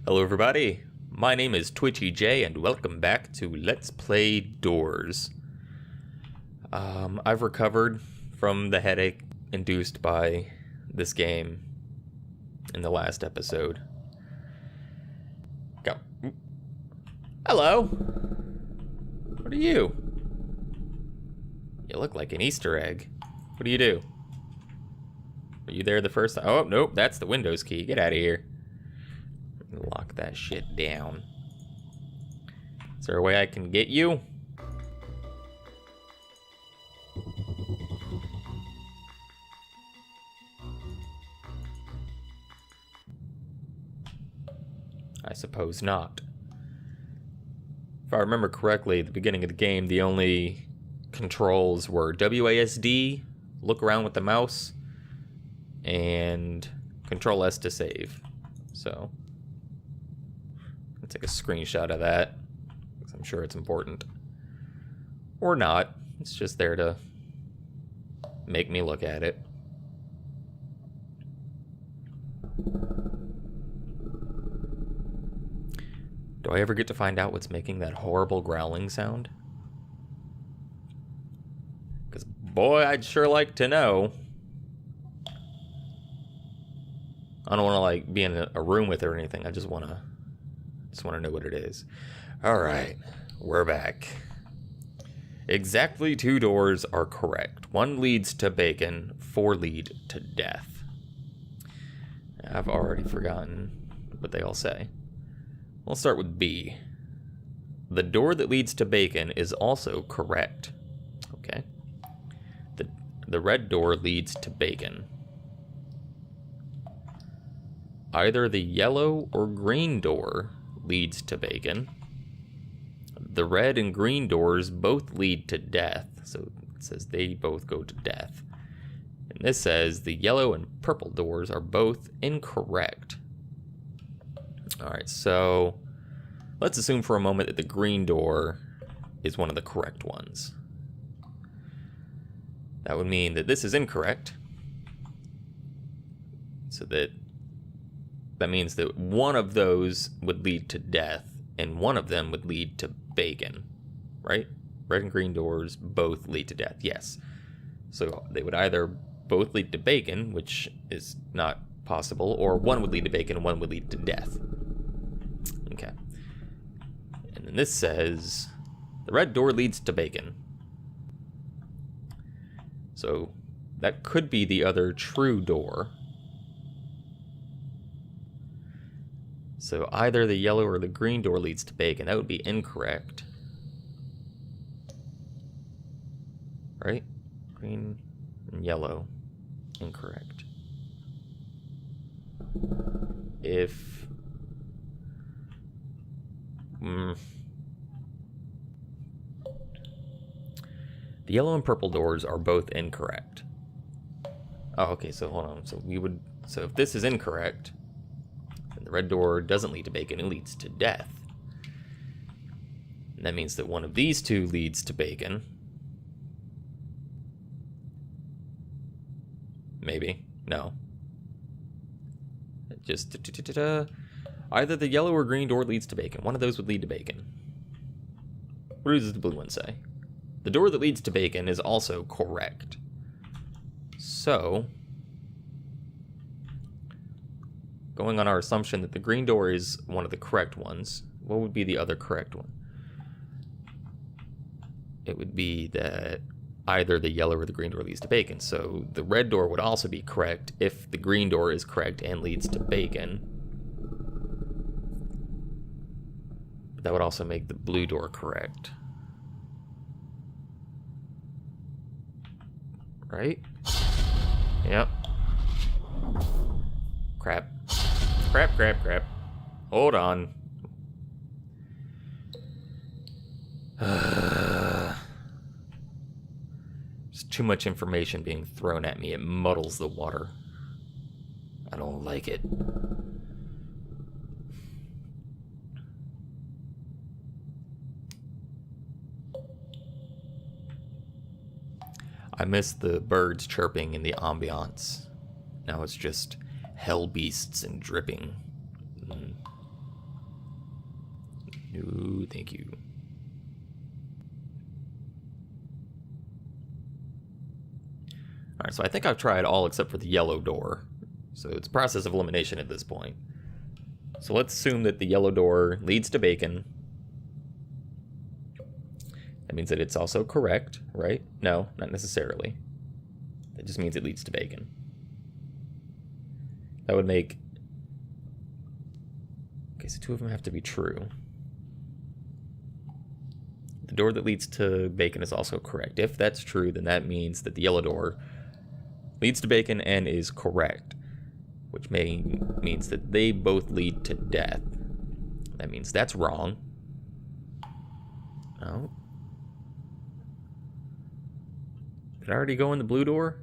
Hello everybody, my name is TwitchyJay and welcome back to Let's Play Doors. I've recovered from the headache induced by this game in the last episode. Go. Hello! What are you? You look like an Easter egg. What do you do? Were you there the first time? Oh, nope, that's the Windows key. Get out of here. Lock that shit down. Is there a way I can get you? I suppose not. If I remember correctly, at the beginning of the game, the only controls were WASD, look around with the mouse, and Control S to save. So take a screenshot of that, because I'm sure it's important. Or not. It's just there to make me look at it. Do I ever get to find out what's making that horrible growling sound? Because, boy, I'd sure like to know. I don't want to, like, be in a room with it or anything. I just want to know what it is. Alright, we're back. Exactly 2 doors are correct. 1 leads to bacon, 4 lead to death. I've already forgotten what they all say. We'll start with B. The door that leads to bacon is also correct. Okay. The red door leads to bacon. Either the yellow or green door leads to bacon. The red and green doors both lead to death, so it says they both go to death. And this says the yellow and purple doors are both incorrect. Alright, so let's assume for a moment that the green door is one of the correct ones. That would mean that this is incorrect. So that means that one of those would lead to death, and one of them would lead to bacon, right? Red and green doors both lead to death, yes. So they would either both lead to bacon, which is not possible, or one would lead to bacon and one would lead to death. Okay. And then this says, the red door leads to bacon. So that could be the other true door. So either the yellow or the green door leads to bacon. That would be incorrect. Right? Green and yellow. Incorrect. If... the yellow and purple doors are both incorrect. Oh, okay, so hold on. So if this is incorrect, the red door doesn't lead to bacon, it leads to death. And that means that one of these two leads to bacon. Maybe. No. Just either the yellow or green door leads to bacon. One of those would lead to bacon. What does the blue one say? The door that leads to bacon is also correct. So, going on our assumption that the green door is one of the correct ones, what would be the other correct one? It would be that either the yellow or the green door leads to bacon. So the red door would also be correct if the green door is correct and leads to bacon. But that would also make the blue door correct. Right? Yep. Crap. Crap. Hold on. There's too much information being thrown at me. It muddles the water. I don't like it. I miss the birds chirping in the ambiance. Now it's just hell beasts and dripping. No, thank you. All right, so I think I've tried all except for the yellow door. So it's process of elimination at this point. So let's assume that the yellow door leads to bacon. That means that it's also correct, right? No, not necessarily. That just means it leads to bacon. That would make... Okay, so two of them have to be true. The door that leads to bacon is also correct. If that's true, then that means that the yellow door leads to bacon and is correct, which means that they both lead to death. That means that's wrong. No. Did I already go in the blue door?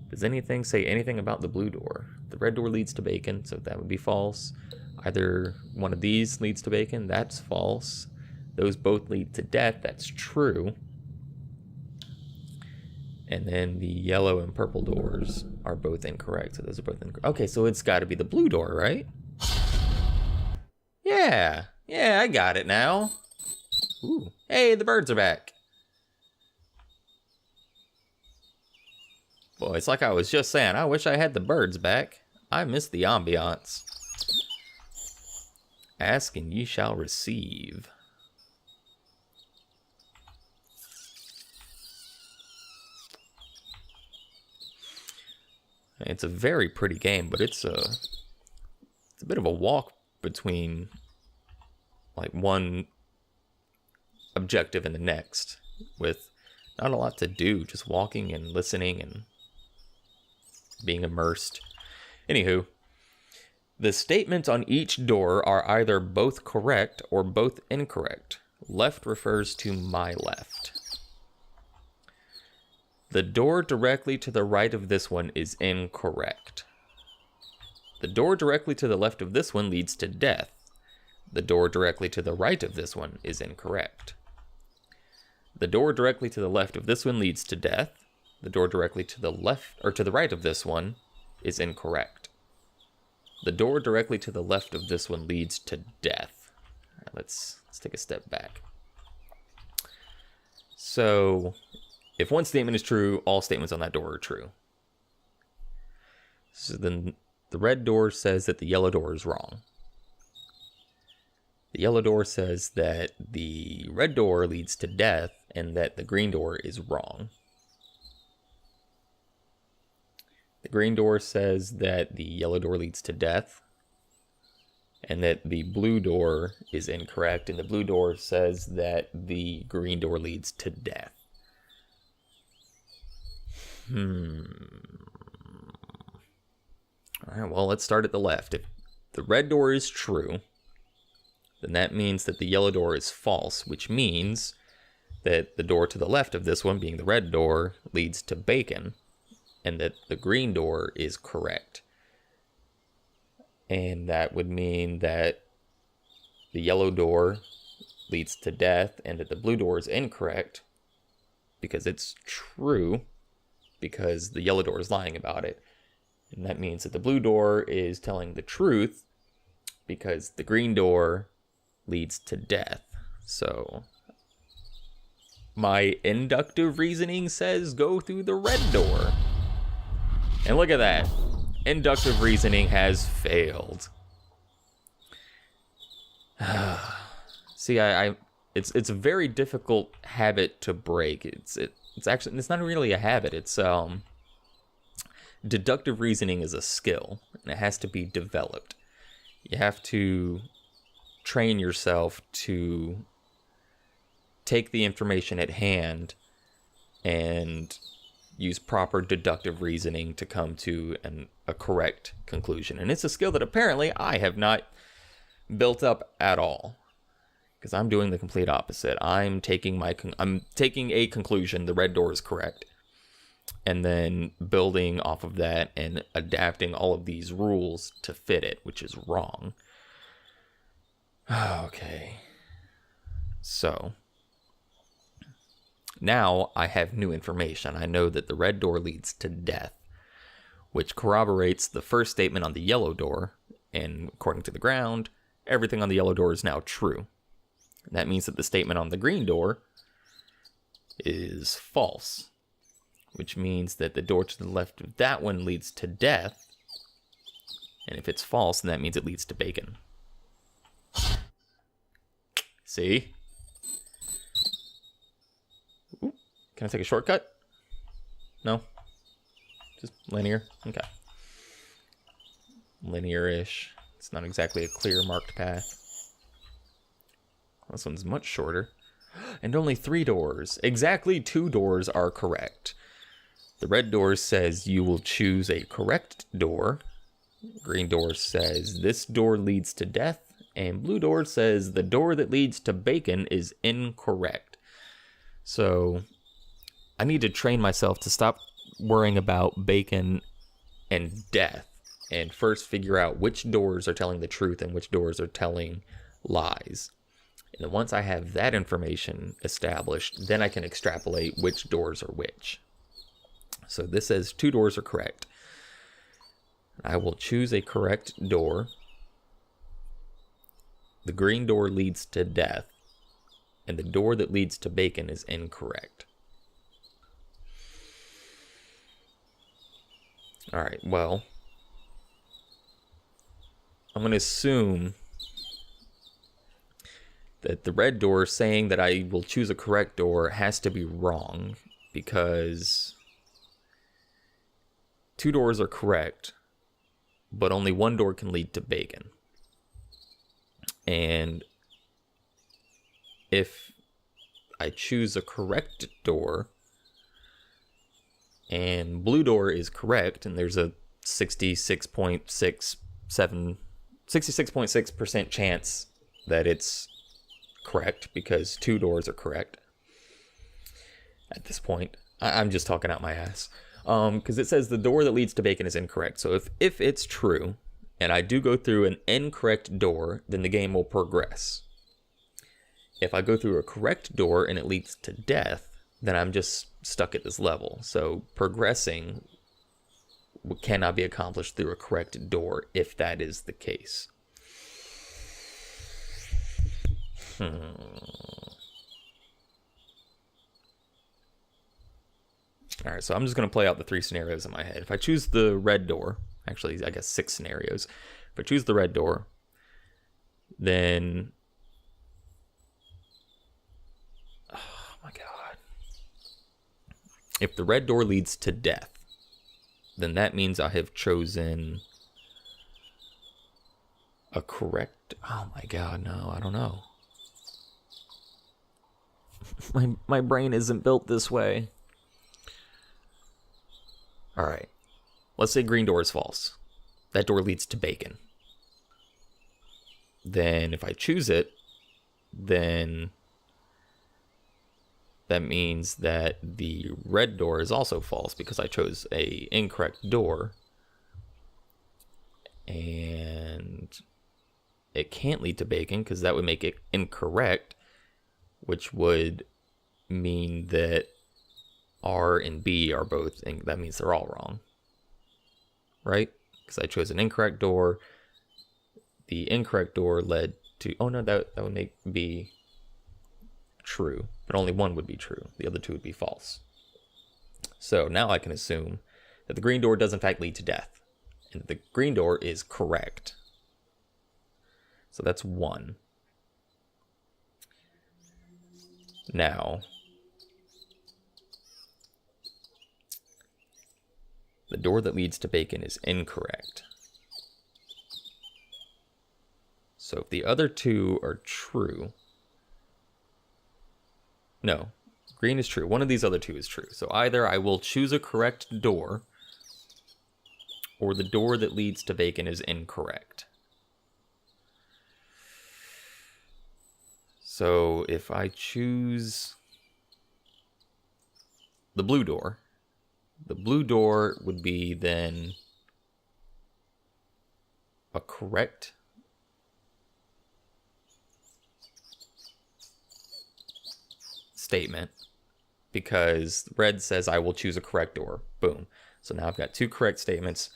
Does anything say anything about the blue door? The red door leads to bacon, so that would be false. Either one of these leads to bacon, that's false. Those both lead to death, that's true. And then the yellow and purple doors are both incorrect, so those are both incorrect. Okay, so it's got to be the blue door, right? Yeah, I got it now. Ooh, hey, the birds are back. Boy, it's like I was just saying, I wish I had the birds back. I miss the ambiance. Ask and ye shall receive. It's a very pretty game, but it's a bit of a walk between like one objective and the next, with not a lot to do, just walking and listening and being immersed. Anywho, the statements on each door are either both correct or both incorrect. Left refers to my left. The door directly to the right of this one is incorrect. The door directly to the left of this one leads to death. The door directly to the right of this one is incorrect. The door directly to the left of this one leads to death. The door directly to the left or to the right of this one is incorrect. The door directly to the left of this one leads to death. All right, let's take a step back. So, if one statement is true, all statements on that door are true. So then the red door says that the yellow door is wrong. The yellow door says that the red door leads to death and that the green door is wrong. The green door says that the yellow door leads to death and that the blue door is incorrect, and the blue door says that the green door leads to death. All right, well, let's start at the left. If the red door is true, then that means that the yellow door is false, which means that the door to the left of this one, being the red door, leads to bacon, and that the green door is correct. And that would mean that the yellow door leads to death, and that the blue door is incorrect, because it's true, because the yellow door is lying about it. And that means that the blue door is telling the truth, because the green door leads to death. So my inductive reasoning says go through the red door. And look at that. Inductive reasoning has failed. See, it's a very difficult habit to break. It's not really a habit. It's deductive reasoning is a skill, and it has to be developed. You have to train yourself to take the information at hand and use proper deductive reasoning to come to a correct conclusion. And it's a skill that apparently I have not built up at all, because I'm doing the complete opposite. I'm taking a conclusion, the red door is correct, and then building off of that and adapting all of these rules to fit it, which is wrong. Okay. So now I have new information. I know that the red door leads to death, which corroborates the first statement on the yellow door, And according to the ground, everything on the yellow door is now true. That means that the statement on the green door is false, which means that the door to the left of that one leads to death. And if it's false, then that means it leads to bacon. See? Ooh, can I take a shortcut? No? Just linear? Okay. Linear-ish. It's not exactly a clear marked path. This one's much shorter. And only 3 doors. Exactly 2 doors are correct. The red door says you will choose a correct door. Green door says this door leads to death. And blue door says the door that leads to bacon is incorrect. So I need to train myself to stop worrying about bacon and death and first figure out which doors are telling the truth and which doors are telling lies. And then once I have that information established, then I can extrapolate which doors are which. So this says 2 doors are correct. I will choose a correct door. The green door leads to death, and the door that leads to bacon is incorrect. All right, well, I'm going to assume that the red door saying that I will choose a correct door has to be wrong, because 2 doors are correct, but only 1 door can lead to bacon. And if I choose a correct door and blue door is correct, and there's a 66.6% chance that it's correct because 2 doors are correct at this point. I'm just talking out my ass. Because it says the door that leads to bacon is incorrect. So if it's true, and I do go through an incorrect door, then the game will progress. If I go through a correct door and it leads to death, then I'm just stuck at this level. So progressing cannot be accomplished through a correct door if that is the case. Alright, so I'm just going to play out the 3 scenarios in my head. If I choose the red door, actually, I guess 6 scenarios. If I choose the red door, then... oh my god. If the red door leads to death, then that means I have chosen a correct... oh my god, no, I don't know. My brain isn't built this way. Alright, let's say green door is false. That door leads to bacon. Then if I choose it, then that means that the red door is also false because I chose a incorrect door. And it can't lead to bacon because that would make it incorrect, which would mean that R and B are both, that means they're all wrong, right? Because I chose an incorrect door. The incorrect door led to, oh no, that would make B true, but only 1 would be true. The other 2 would be false. So now I can assume that the green door does in fact lead to death, and the green door is correct. So that's 1. Now, the door that leads to bacon is incorrect. So if the other 2 are true... no, green is true. One of these other 2 is true. So either I will choose a correct door, or the door that leads to bacon is incorrect. So if I choose the blue door, the blue door would be then a correct statement because red says I will choose a correct door. Boom. So now I've got 2 correct statements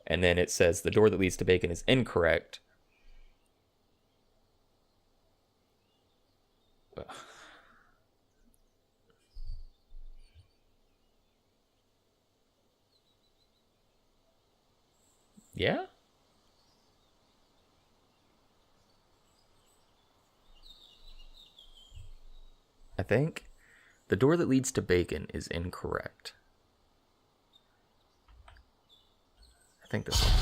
And then it says the door that leads to bacon is incorrect. Yeah? I think the door that leads to bacon is incorrect. I think this one.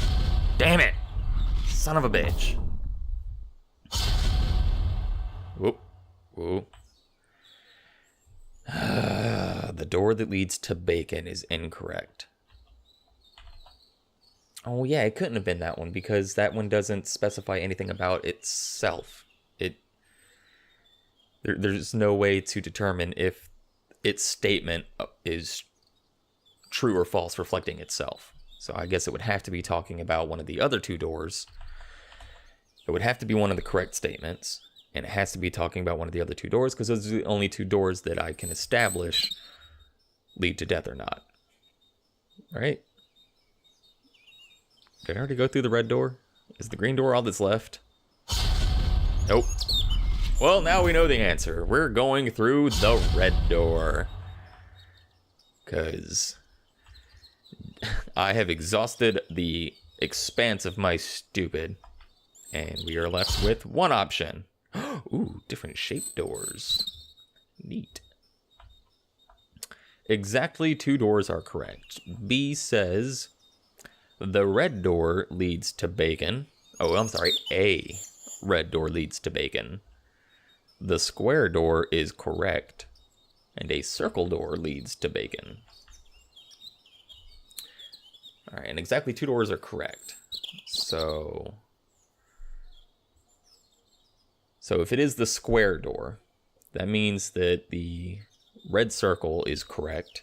Damn it! Son of a bitch. Whoop. Whoop. The door that leads to bacon is incorrect. Oh yeah, it couldn't have been that one because that one doesn't specify anything about itself. There's no way to determine if its statement is true or false, reflecting itself. So I guess it would have to be talking about one of the other two doors. It would have to be one of the correct statements, and it has to be talking about one of the other two doors because those are the only two doors that I can establish lead to death or not. Right? Did I already go through the red door? Is the green door all that's left? Nope. Well, now we know the answer. We're going through the red door. Because I have exhausted the expanse of my stupid. And we are left with one option. Ooh, different shaped doors. Neat. Exactly 2 doors are correct. B says the red door leads to bacon. Oh, I'm sorry. A red door leads to bacon. The square door is correct. And a circle door leads to bacon. Alright, and exactly 2 doors are correct. So if it is the square door, that means that the red circle is correct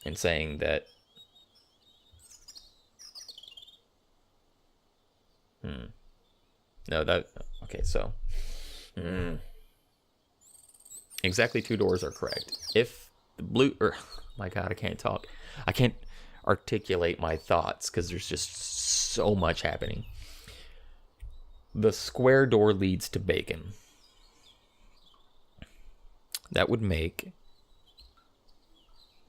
in saying that no, that okay, so exactly 2 doors are correct. If the blue my god, I can't talk. I can't articulate my thoughts because there's just so much happening. The square door leads to bacon. That would make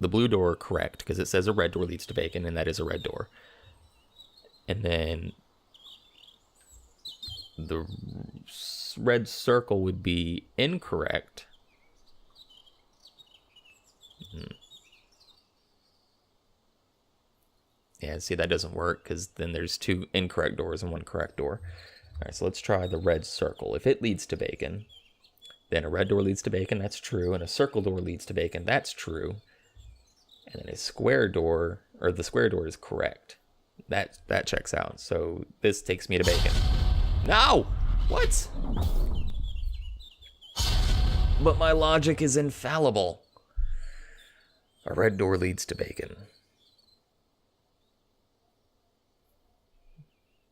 the blue door correct because it says a red door leads to bacon, and that is a red door. And then the red circle would be incorrect. Yeah, see, that doesn't work because then there's 2 incorrect doors and 1 correct door. All right, so let's try the red circle. If it leads to bacon, then a red door leads to bacon, that's true, and a circle door leads to bacon, that's true. And then a square door, or the square door is correct. That checks out. So this takes me to bacon. No! What? But my logic is infallible. A red door leads to bacon.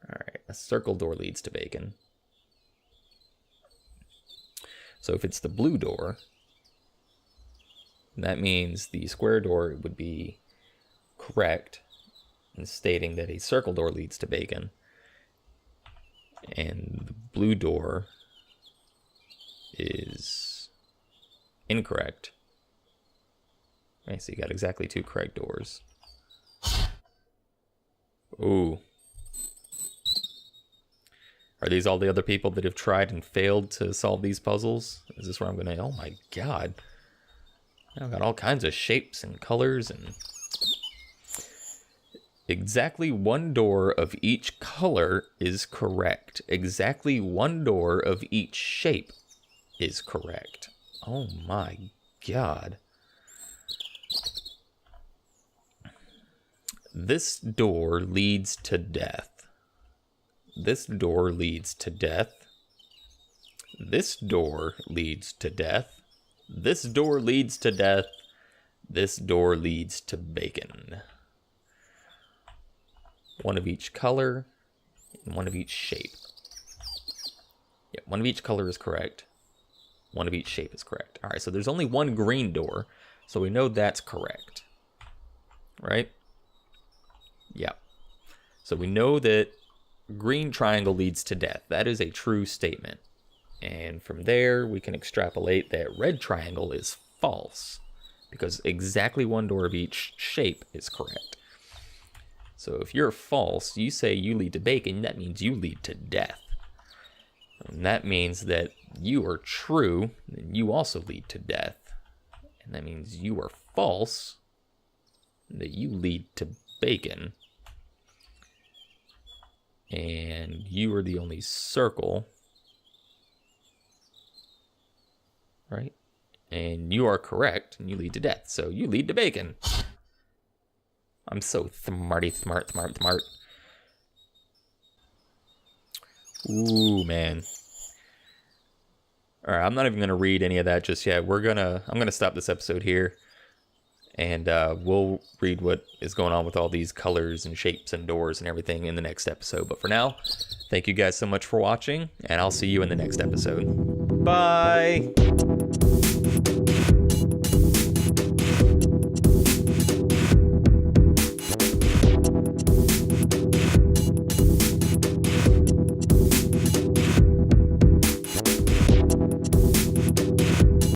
Alright, a circle door leads to bacon. So if it's the blue door, that means the square door would be correct in stating that a circle door leads to bacon. And the blue door is incorrect. Right, so you got exactly 2 correct doors. Ooh. Are these all the other people that have tried and failed to solve these puzzles? Is this where I'm gonna... Oh my god. I've got all kinds of shapes and colors and... Exactly 1 door of each color is correct. Exactly 1 door of each shape is correct. Oh my god. This door leads to death. This door leads to death. This door leads to death. This door leads to death. This door leads to bacon. 1 of each color and 1 of each shape. Yeah, 1 of each color is correct. 1 of each shape is correct. All right, so there's only 1 green door, so we know that's correct. Right? Yeah. So we know that green triangle leads to death. That is a true statement. And from there, we can extrapolate that red triangle is false, because exactly one door of each shape is correct. So if you're false, you say you lead to bacon, that means you lead to death. And that means that you are true, and you also lead to death. And that means you are false, that you lead to bacon. And you are the only circle, right? And you are correct, and you lead to death. So you lead to bacon. I'm so smart. Ooh, man. All right, I'm not even gonna read any of that just yet. I'm gonna stop this episode here, and we'll read what is going on with all these colors and shapes and doors and everything in the next episode. But for now, thank you guys so much for watching, and I'll see you in the next episode. Bye.